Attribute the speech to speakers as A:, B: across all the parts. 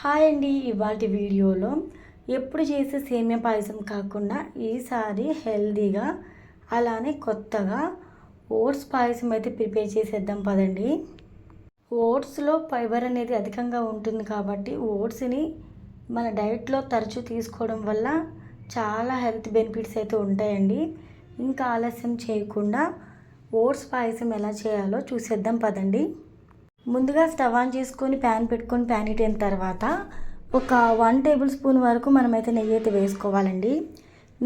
A: Hi అండి. ఇవాల్టి వీడియోలో ఎప్పుడు చేసే సేమియా పాయసం కాకుండా ఈసారి హెల్తీగా అలానే కొత్తగా ఓట్స్ పాయసం అయితే ప్రిపేర్ చేసేద్దాం పదండి. ఓట్స్లో ఫైబర్ అనేది అధికంగా ఉంటుంది కాబట్టి ఓట్స్ని మన డైట్లో తరచూ తీసుకోవడం వల్ల చాలా హెల్త్ బెనిఫిట్స్ అయితే ఉంటాయండి. ఇంకా ఆలస్యం చేయకుండా ఓట్స్ పాయసం ఎలా చేయాలో చూసేద్దాం పదండి. ముందుగా స్టవ్ ఆన్ చేసుకొని ప్యాన్ పెట్టుకొని ప్యాన్ హీట్ అయిన తర్వాత ఒక 1 టేబుల్ స్పూన్ వరకు మనమైతే నెయ్యి అయితే వేసుకోవాలండి.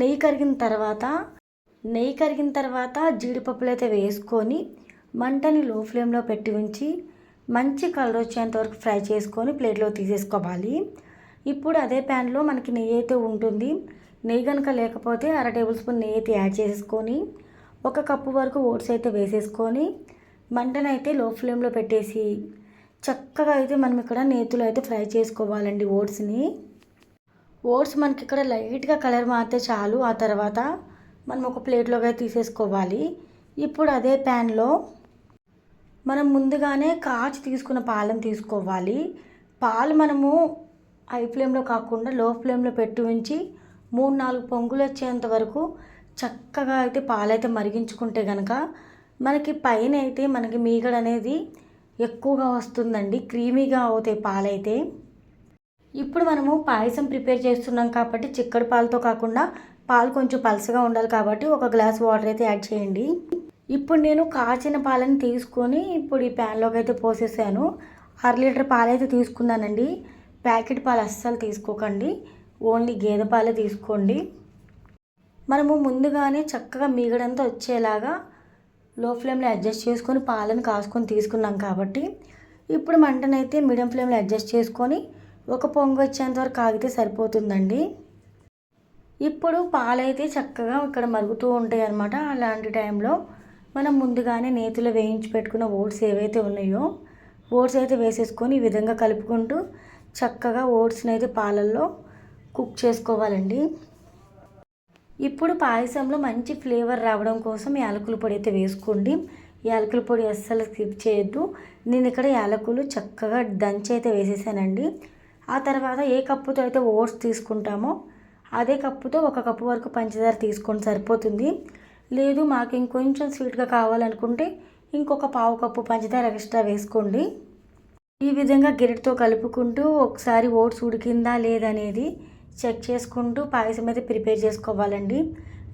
A: నెయ్యి కరిగిన తర్వాత జీడిపప్పులు అయితే వేసుకొని మంటని లో ఫ్లేమ్లో పెట్టి ఉంచి మంచి కలర్ వచ్చేంత వరకు ఫ్రై చేసుకొని ప్లేట్లో తీసేసుకోవాలి. ఇప్పుడు అదే ప్యాన్లో మనకి నెయ్యి అయితే ఉంటుంది. నెయ్యి కనుక లేకపోతే 1/2 టేబుల్ స్పూన్ నెయ్యి అయితే యాడ్ చేసుకొని 1 కప్పు వరకు ఓట్స్ అయితే వేసేసుకొని మంటనైతే లో ఫ్లేమ్లో పెట్టేసి చక్కగా అయితే మనం ఇక్కడ నేతిలో అయితే ఫ్రై చేసుకోవాలండి ఓట్స్ మనకి ఇక్కడ లైట్గా కలర్ మారితే చాలు. ఆ తర్వాత మనం ఒక ప్లేట్లోకి అయితే తీసేసుకోవాలి. ఇప్పుడు అదే ప్యాన్లో మనం ముందుగానే కాచి తీసుకున్న పాలను తీసుకోవాలి. పాలు మనము హై ఫ్లేమ్లో కాకుండా లో ఫ్లేమ్లో పెట్టి ఉంచి 3-4 పొంగులు వచ్చేంత వరకు చక్కగా అయితే పాలైతే మరిగించుకుంటే కనుక మనకి పైన అయితే మనకి మీగడ అనేది ఎక్కువగా వస్తుందండి. క్రీమీగా అవుతాయి పాలైతే. ఇప్పుడు మనము పాయసం ప్రిపేర్ చేస్తున్నాం కాబట్టి చిక్కడి పాలతో కాకుండా పాలు కొంచెం పలసగా ఉండాలి కాబట్టి 1 గ్లాస్ వాటర్ అయితే యాడ్ చేయండి. ఇప్పుడు నేను కాచిన పాలని తీసుకొని ఇప్పుడు ఈ ప్యాన్లోకి అయితే పోసేసాను. 1/2 లీటర్ పాలైతే తీసుకున్నానండి. ప్యాకెట్ పాలు అస్సలు తీసుకోకండి, ఓన్లీ గేదె పాలే తీసుకోండి. మనము ముందుగానే చక్కగా మీగడంతా వచ్చేలాగా లో ఫ్లేమ్లో అడ్జస్ట్ చేసుకొని పాలను కాసుకొని తీసుకున్నాం కాబట్టి ఇప్పుడు మంటనైతే మీడియం ఫ్లేమ్లో అడ్జస్ట్ చేసుకొని 1 పొంగు వచ్చేంత వరకు ఆగితే సరిపోతుందండి. ఇప్పుడు పాలైతే చక్కగా ఇక్కడ మరుగుతూ ఉంటాయి అన్నమాట. అలాంటి టైంలో మనం ముందుగానే నేతిలో వేయించి పెట్టుకున్న ఓట్స్ ఏవైతే ఉన్నాయో ఓట్స్ అయితే వేసేసుకొని ఈ విధంగా కలుపుకుంటూ చక్కగా ఓట్స్ని అయితే పాలల్లో కుక్ చేసుకోవాలండి. ఇప్పుడు పాయసంలో మంచి ఫ్లేవర్ రావడం కోసం యాలకుల పొడి అయితే వేసుకోండి. యాలకుల పొడి అస్సలు స్కిప్ చేయొద్దు. నేను ఇక్కడ యాలకులు చక్కగా దంచి అయితే వేసేసానండి. ఆ తర్వాత ఏ కప్పుతో అయితే ఓట్స్ తీసుకుంటామో అదే కప్పుతో 1 కప్పు వరకు పంచదార తీసుకొని సరిపోతుంది. లేదు మాకు ఇంకొంచెం స్వీట్గా కావాలనుకుంటే ఇంకొక 1/2 కప్పు పంచదార ఎక్స్ట్రా వేసుకోండి. ఈ విధంగా గరిటెతో కలుపుకుంటూ ఒకసారి ఓట్స్ ఉడికిందా లేదనేది చెక్ చేసుకుంటూ పాయసం అయితే ప్రిపేర్ చేసుకోవాలండి.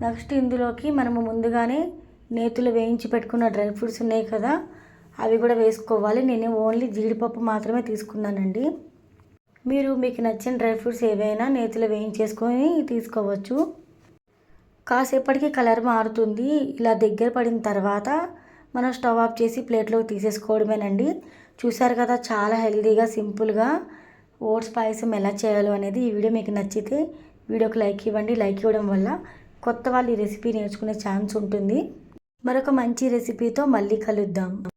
A: నెక్స్ట్ ఇందులోకి మనము ముందుగానే నేతిలో వేయించి పెట్టుకున్న డ్రై ఫ్రూట్స్ ఉన్నాయి కదా, అవి కూడా వేసుకోవాలి. నేను ఓన్లీ జీడిపప్పు మాత్రమే తీసుకున్నానండి. మీకు నచ్చిన డ్రై ఫ్రూట్స్ ఏవైనా నేతిలో వేయించేసుకొని తీసుకోవచ్చు. కాసేపటికి కలర్ మారుతుంది. ఇలా దగ్గర పడిన తర్వాత మనం స్టవ్ ఆఫ్ చేసి ప్లేట్లోకి తీసేసుకోవడమేనండి. చూసారు కదా, చాలా హెల్తీగా సింపుల్గా ఓట్స్ పాయసం ఎలా చేయాలో అనేది. ఈ వీడియో మీకు నచ్చితే వీడియోకి లైక్ ఇవ్వండి. లైక్ ఇవ్వడం వల్ల కొత్త వాళ్ళు ఈ రెసిపీ నేర్చుకునే ఛాన్స్ ఉంటుంది. మరొక మంచి రెసిపీతో మళ్ళీ కలుద్దాం.